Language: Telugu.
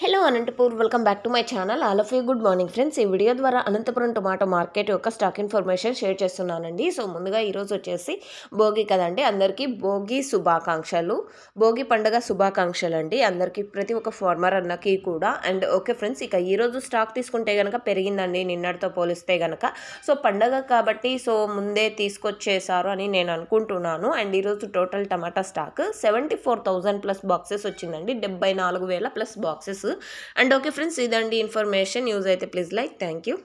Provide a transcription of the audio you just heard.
Hello Anantapur welcome back to my channel. All of you good morning friends. ఈ వీడియో ద్వారా అనంతపురం టొమాటో మార్కెట్ యొక్క స్టాక్ ఇన్ఫర్మేషన్ షేర్ చేస్తున్నానండి. సో ముందుగా ఈరోజు వచ్చేసి భోగి కదండి, అందరికీ భోగి శుభాకాంక్షలు, భోగి పండుగ శుభాకాంక్షలు అండి అందరికీ, ప్రతి ఒక్క ఫార్మర్ అన్నకి కూడా. అండ్ ఓకే ఫ్రెండ్స్, ఇక ఈరోజు స్టాక్ తీసుకుంటే కనుక పెరిగిందండి నిన్నటితో పోలిస్తే కనుక. సో పండగ కాబట్టి సో ముందే తీసుకొచ్చేసారు అని నేను అనుకుంటున్నాను. అండ్ ఈరోజు టోటల్ టమాటా స్టాక్ 74,000 ప్లస్ బాక్సెస్ వచ్చిందండి, 74,000 plus boxes. And okay friends, ఇదండి ఇన్ఫర్మేషన్. యూజ్ అయితే ప్లీజ్ లైక్. Thank you.